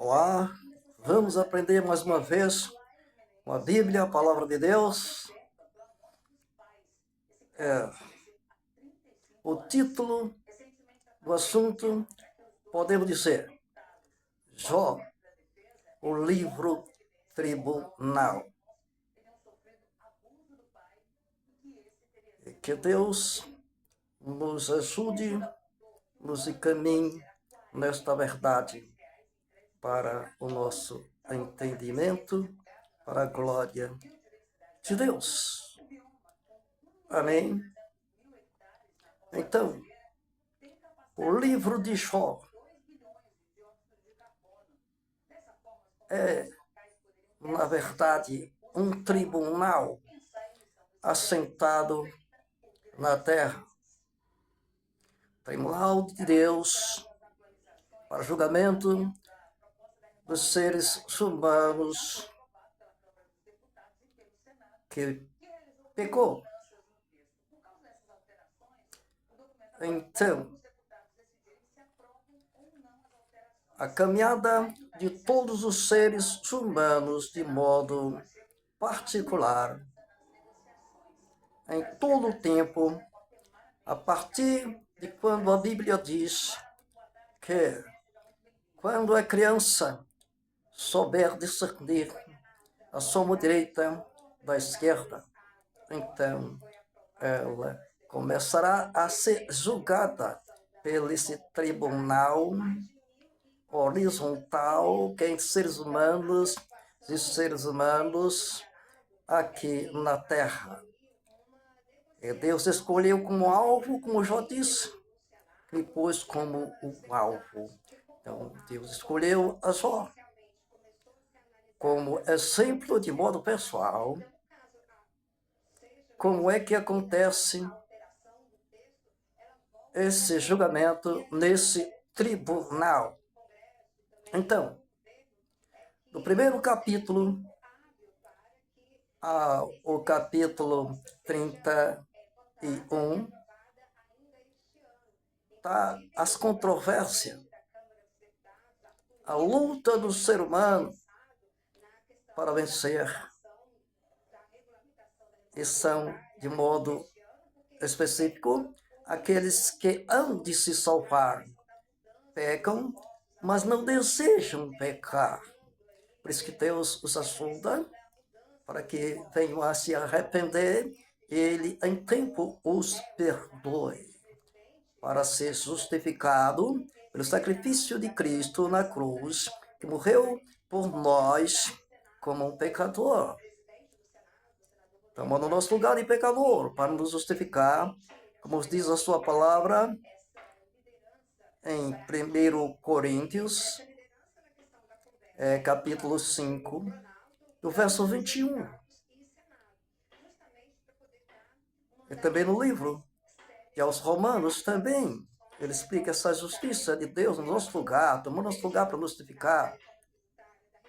Olá, vamos aprender mais uma vez com a Bíblia, a Palavra de Deus. O título do assunto, podemos dizer, Jó, o livro tribunal. Que Deus nos ajude, nos encaminhe nesta verdade para o nosso entendimento, para a glória de Deus. Amém? Então, o livro de Jó é, na verdade, um tribunal assentado na terra. Tribunal de Deus para julgamento dos seres humanos que pecou. Então, a caminhada de todos os seres humanos de modo particular, em todo o tempo, a partir de quando a Bíblia diz que quando a criança souber discernir a sua direita da esquerda, então ela começará a ser julgada pelo esse tribunal horizontal que é seres humanos e seres humanos aqui na terra. E Deus escolheu como alvo, como já disse, e pôs como o alvo. Então, Deus escolheu a Jó como exemplo de modo pessoal, como é que acontece esse julgamento nesse tribunal. Então, no primeiro capítulo ao capítulo 31, está as controvérsias, a luta do ser humano para vencer. E são, de modo específico, aqueles que hão de se salvar, pecam, mas não desejam pecar. Por isso que Deus os ajuda para que venham a se arrepender e Ele, em tempo, os perdoe. Para ser justificado pelo sacrifício de Cristo na cruz, que morreu por nós como um pecador. Tomou no nosso lugar de pecador para nos justificar, como diz a sua palavra em 1 Coríntios, capítulo 5, do verso 21. E também no livro, e aos Romanos também, ele explica essa justiça de Deus no nosso lugar, tomou nosso lugar para nos justificar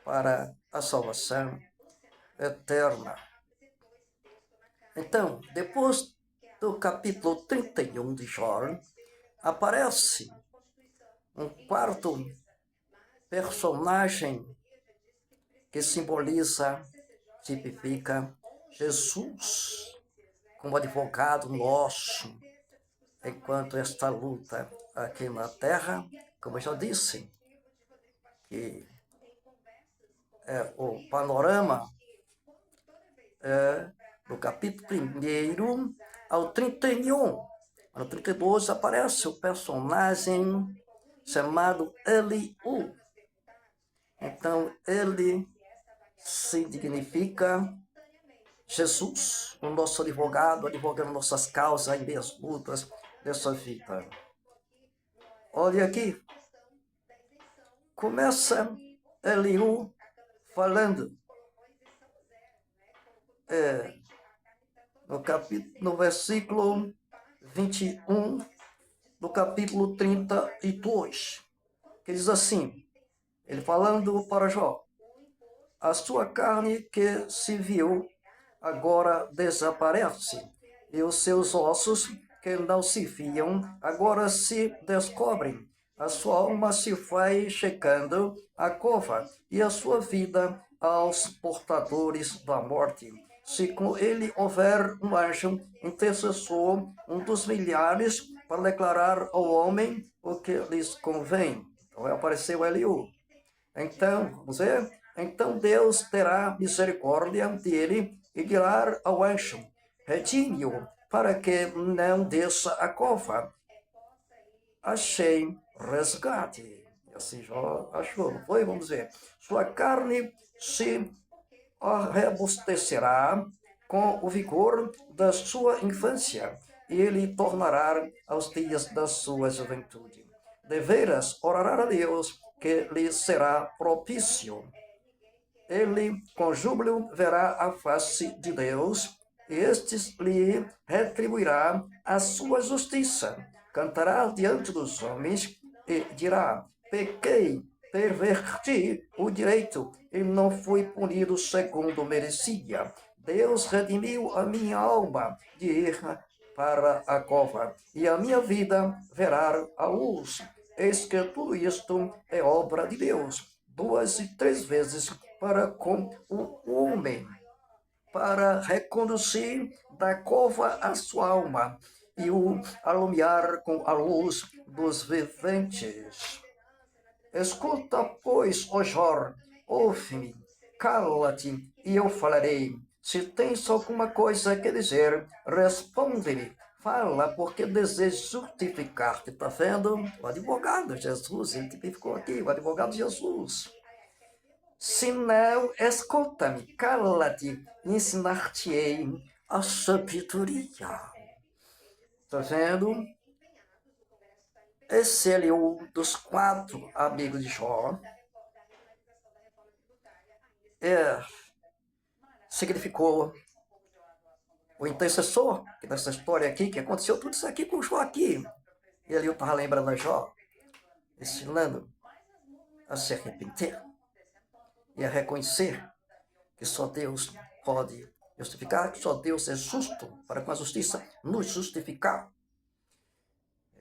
para a salvação eterna. Então, depois do capítulo 31 de Jó, aparece um quarto personagem que simboliza, tipifica Jesus como advogado nosso, enquanto esta luta aqui na terra, como eu já disse, que o panorama do capítulo 1 ao 31. No 32 aparece o personagem chamado Eliú. Então, ele significa Jesus, o nosso advogado, advogando nossas causas em meias lutas dessa vida. Olha aqui, começa Eliú falando no versículo 21 do capítulo 32, que diz assim, ele falando para Jó: a sua carne que se viu agora desaparece, e os seus ossos que não se viam agora se descobrem, a sua alma se vai checando à cova e a sua vida aos portadores da morte. Se com ele houver um anjo intercessor, um dos milhares, para declarar ao homem o que lhes convém. Então apareceu Eliú. Então, vamos ver? Então Deus terá misericórdia dele e dirá ao anjo: retire-o, para que não desça a cova. Achei resgate. E assim Jó achou, não foi? Vamos ver. Sua carne se rebustecerá com o vigor da sua infância, e ele tornará aos dias da sua juventude. Deveras orará a Deus, que lhe será propício. Ele com júbilo verá a face de Deus, e estes lhe retribuirá a sua justiça. Cantará diante dos homens e dirá: pequei, perverti o direito e não fui punido segundo merecia. Deus redimiu a minha alma de ir para a cova, e a minha vida verá a luz. Eis que tudo isto é obra de Deus, 2 e 3 vezes para com o homem, para reconduzir da cova a sua alma e o alumiar com a luz dos viventes. Escuta, pois, ó Jó, ouve-me, cala-te, e eu falarei. Se tens alguma coisa que dizer, responde-me. Fala, porque desejo justificar-te. Está vendo? O advogado Jesus, ele tipificou aqui, o advogado Jesus. Se não, escuta-me, cala-te, ensinar-te-ei a sabedoria. Está vendo? Esse é um dos 4 amigos de Jó. Significou o intercessor, que nessa história aqui, que aconteceu tudo isso aqui com Jó aqui. E ali eu estava lembrando a Jó, ensinando a se arrepender e a reconhecer que só Deus pode justificar, que só Deus é justo para com a justiça nos justificar.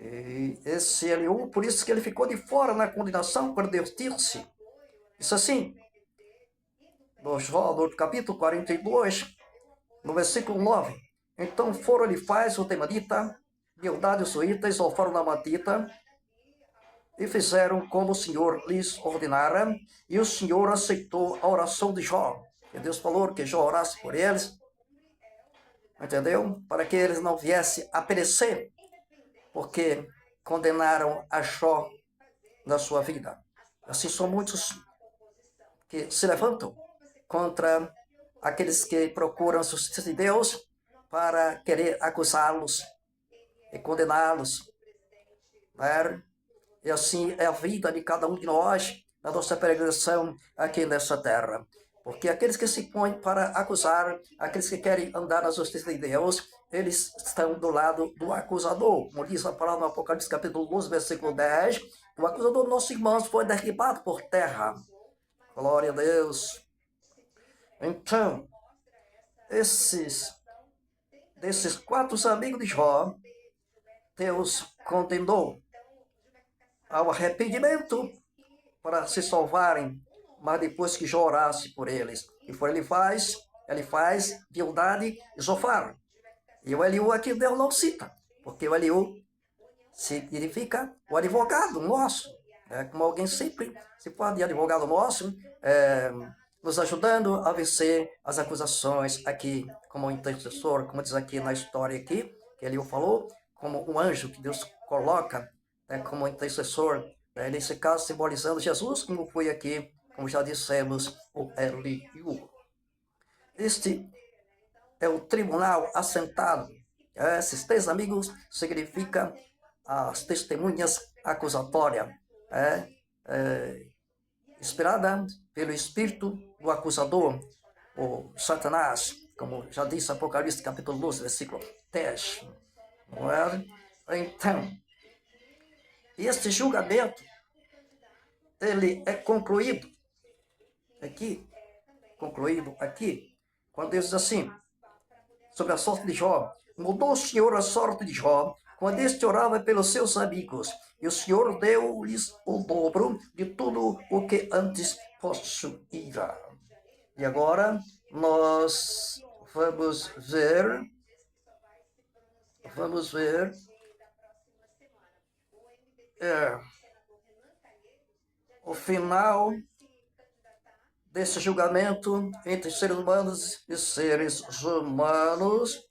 E esse Eliú, por isso que ele ficou de fora na condenação, quando Deus disse, isso assim, no Jó, no capítulo 42, no versículo 9, então foram Elifaz, o temanita, Bildade, o suíta, e Zofar, o namatita, e fizeram como o Senhor lhes ordenara, e o Senhor aceitou a oração de Jó. E Deus falou que Jó orasse por eles, entendeu? Para que eles não viessem a perecer, porque condenaram a Jó na sua vida. Assim são muitos que se levantam contra aqueles que procuram a justiça de Deus para querer acusá-los e condená-los. Né? E assim é a vida de cada um de nós, na nossa peregrinação aqui nessa terra. Porque aqueles que se põem para acusar, aqueles que querem andar na justiça de Deus, eles estão do lado do acusador. Como diz a palavra no Apocalipse capítulo 12, versículo 10, o acusador dos nossos irmãos foi derribado por terra. Glória a Deus. Então, desses 4 amigos de Jó, Deus condenou ao arrependimento para se salvarem, mas depois que Jó orasse por eles. E foi Elifaz, Bildade e Zofar. E o Eliú aqui Deus não cita, porque o Eliú significa o advogado nosso. Como alguém sempre se fala de advogado nosso, nos ajudando a vencer as acusações aqui, como intercessor, como diz aqui na história aqui, que Eliú falou, como um anjo que Deus coloca como intercessor, nesse caso simbolizando Jesus, como foi aqui, como já dissemos, o Eliú. Este é o tribunal assentado. Esses 3 amigos significam as testemunhas acusatórias, inspirada pelo espírito do acusador, o Satanás, como já disse Apocalipse capítulo 12, versículo 10. Não é? Então, este julgamento, ele é concluído aqui, quando Deus diz assim, sobre a sorte de Jó: mudou o Senhor a sorte de Jó, quando este orava pelos seus amigos, e o Senhor deu-lhes o dobro de tudo o que antes possuía. E agora nós vamos ver o final desse julgamento entre seres humanos e seres humanos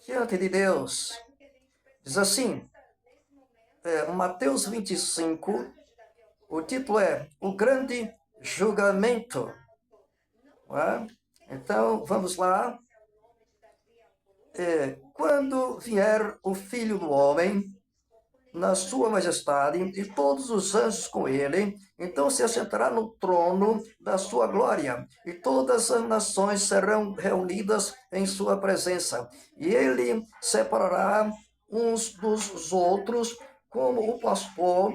diante de Deus. Diz assim, Mateus 25, o título é O Grande Julgamento. Então, vamos lá. Quando vier o Filho do Homem, na sua majestade, e todos os anjos com ele, então se assentará no trono da sua glória, e todas as nações serão reunidas em sua presença. E ele separará uns dos outros, como o pastor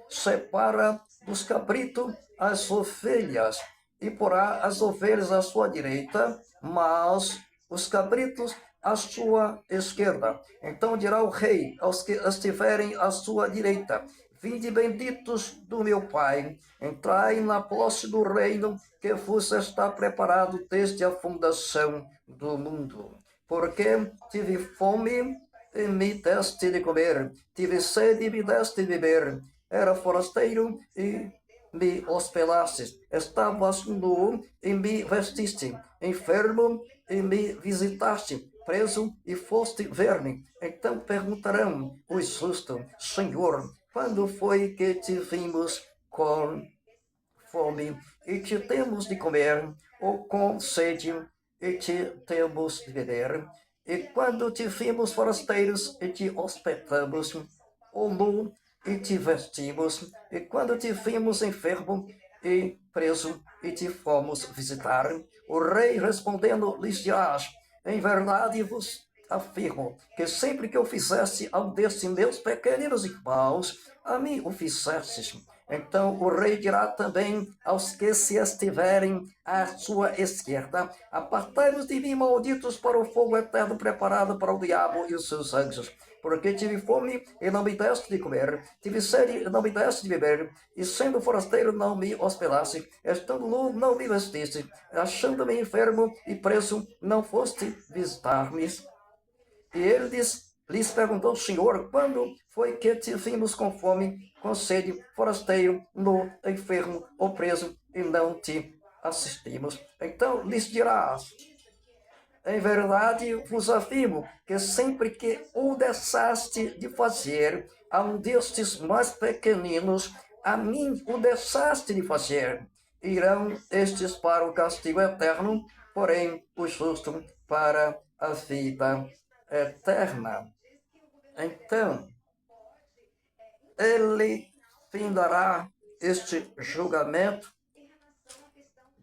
separa dos cabritos as ovelhas, e porá as ovelhas à sua direita, mas os cabritos à sua esquerda. Então dirá o rei aos que estiverem à sua direita: Vinde benditos do meu Pai, entrai na posse do reino que vos está preparado desde a fundação do mundo. Porque tive fome e me deste de comer, tive sede e me deste de beber, era forasteiro e me hospedastes, estavas nu e me vestiste, enfermo e me visitaste, preso e foste ver-me. Então perguntarão os justos: Senhor, quando foi que te vimos com fome e te temos de comer, ou com sede e te temos de beber? E quando te vimos forasteiros e te hospedamos, ou nu e te vestimos? E quando te vimos enfermo e preso e te fomos visitar? O rei respondendo lhes dirás: Em verdade vos afirmo que sempre que eu fizesse a um destes meus pequeninos irmãos, a mim o fizestes. Então o rei dirá também aos que se estiverem à sua esquerda: Apartai-vos de mim, malditos, para o fogo eterno preparado para o diabo e os seus anjos. Porque tive fome e não me deste de comer, tive sede e não me deste de beber, e sendo forasteiro não me hospedaste, estando nu não me vestiste, achando-me enfermo e preso não foste visitar-me. E ele lhes perguntou: Senhor, quando foi que te vimos com fome, com sede, forasteiro, nu, enfermo ou preso, e não te assistimos? Então lhes dirás: Em verdade vos afirmo que sempre que o deixaste de fazer a um destes mais pequeninos, a mim o deixaste de fazer. Irão estes para o castigo eterno, porém os justos para a vida eterna. Então, ele findará este julgamento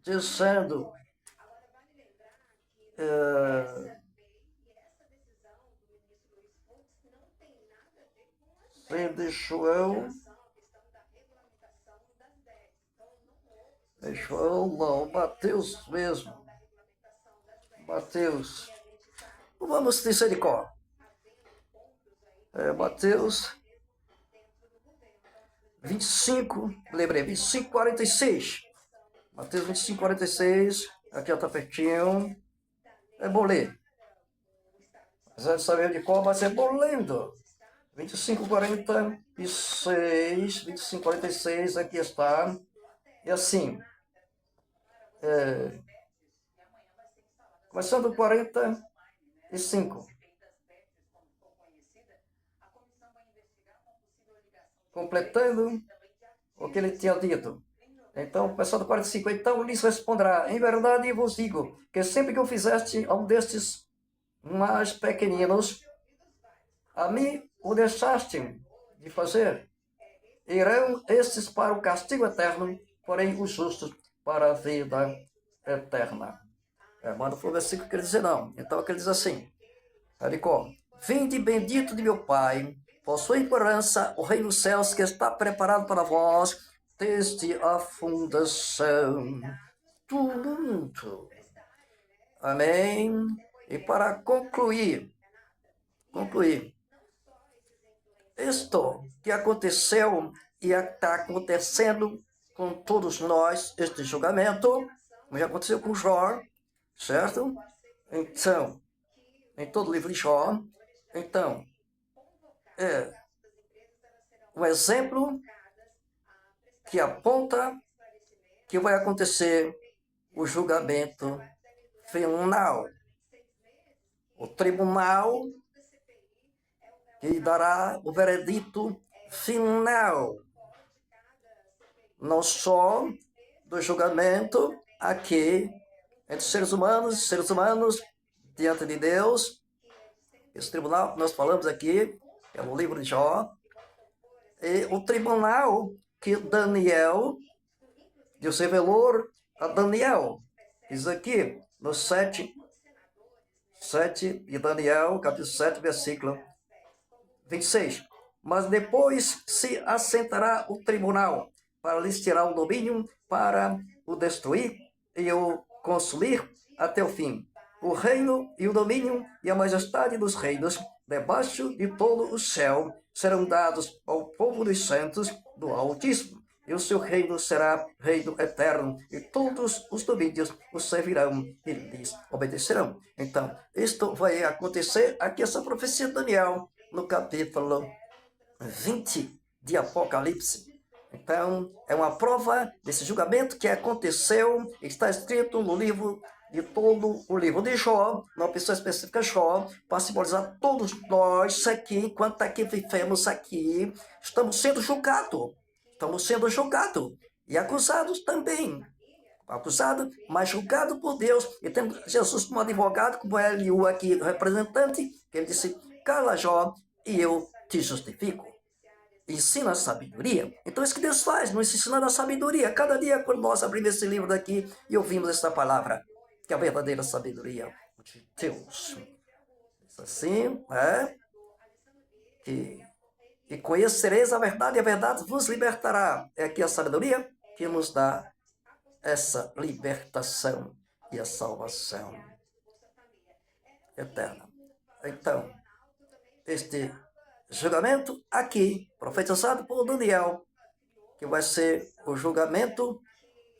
dizendo: de João não, Mateus mesmo. Mateus. Vamos dizer de cor. Mateus 25, lembrei, 25, 46. Mateus 25, 46. Aqui está pertinho. É bom ler. Apesar de saber de cor, mas é bom lendo. 25, 46. 25, 46, aqui está. E assim. Começando 45. Completando o que ele tinha dito. Então, começando 45. Então lhes responderá: Em verdade vos digo que sempre que eu fizeste a um destes mais pequeninos, a mim o deixaste de fazer. Irão estes para o castigo eterno, porém os justos para a vida eterna. Mas não foi o versículo que ele diz, não. Então ele diz assim: Jericó, vinde bendito de meu Pai, possui por herança o reino dos céus que está preparado para vós desde a fundação do mundo. Amém. E para concluir, concluir. Isto que aconteceu e está acontecendo com todos nós, este julgamento, como já aconteceu com Jó, certo? Então, em todo o livro de Jó, então, é um exemplo que aponta que vai acontecer o julgamento final. O tribunal que dará o veredito final, não só do julgamento aqui entre seres humanos diante de Deus. Esse tribunal que nós falamos aqui é no livro de Jó, e o tribunal que Daniel, Deus revelou a Daniel, diz aqui no 7 de Daniel, capítulo 7, versículo 26. Mas depois se assentará o tribunal para lhes tirar o domínio, para o destruir e o consumir até o fim. O reino e o domínio e a majestade dos reinos, debaixo de todo o céu, serão dados ao povo dos santos do Altíssimo. E o seu reino será reino eterno, e todos os domínios o servirão e lhes obedecerão. Então, isto vai acontecer aqui, essa profecia de Daniel, no capítulo 20 de Apocalipse. Então, é uma prova desse julgamento que aconteceu, está escrito no livro de todo o livro de Jó, numa pessoa específica Jó, para simbolizar todos nós aqui, enquanto aqui vivemos aqui, estamos sendo julgados e acusados também. Acusado, mas julgado por Deus, e temos Jesus como advogado, como é Eliú aqui, representante, que ele disse: cala, Jó, e eu te justifico. Ensina a sabedoria. Então, isso que Deus faz, nos ensinando a sabedoria. Cada dia, quando nós abrimos esse livro daqui e ouvimos essa palavra, que é a verdadeira sabedoria de Deus. Isso assim, que conhecereis a verdade, e a verdade vos libertará. É aqui a sabedoria que nos dá essa libertação e a salvação eterna. Então, este julgamento aqui, profetizado por Daniel, que vai ser o julgamento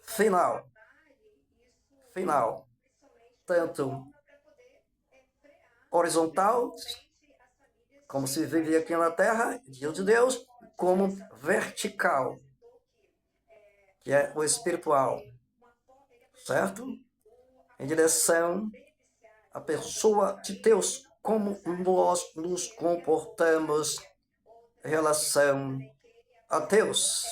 final, tanto horizontal, como se vive aqui na terra, diante de Deus, como vertical, que é o espiritual, certo? Em direção à pessoa de Deus, como nós nos comportamos em relação a Deus.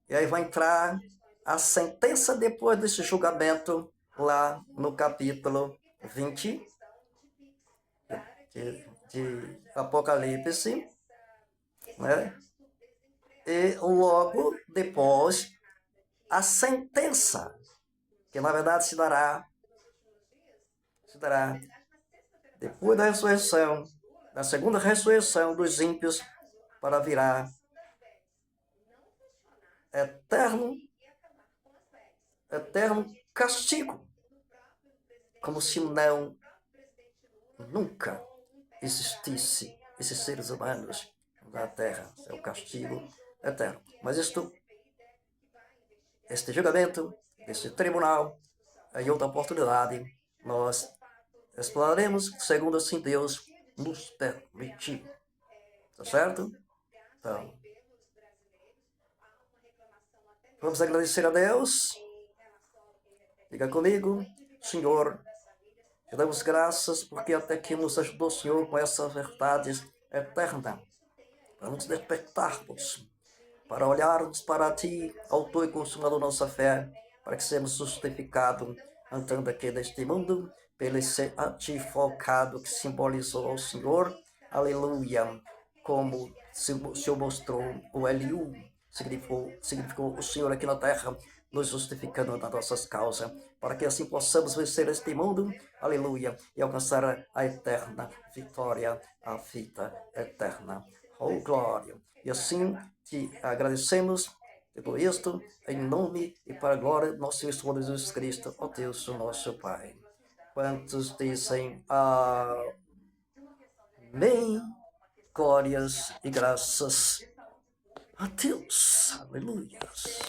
E aí vai entrar a sentença depois desse julgamento, lá no capítulo 20 de Apocalipse, né? E logo depois a sentença, que na verdade se dará depois da ressurreição, da segunda ressurreição dos ímpios, para virar eterno castigo, como se nunca existisse esses seres humanos na terra. É o castigo eterno. Mas este julgamento, este tribunal, em outra oportunidade, nós exploraremos segundo assim Deus nos permitir. Tá certo? Então, vamos agradecer a Deus. Diga comigo: Senhor, te damos graças porque até aqui nos ajudou, Senhor, com essas verdades eternas, para nos despertarmos, para olharmos para Ti, autor e consumador da nossa fé, para que sejamos justificados andando aqui neste mundo, pelo esse advogado que simbolizou ao Senhor, aleluia, como o Senhor mostrou o Eliú, significou o Senhor aqui na terra, nos justificando nas nossas causas, para que assim possamos vencer este mundo, aleluia, e alcançar a eterna vitória, a vida eterna. Oh, glória! E assim te agradecemos tudo isto, em nome e para a glória do nosso Senhor Jesus Cristo, ó Deus, o nosso Pai. Quantos dizem amém? Amém. Glórias e graças a Deus. Aleluias.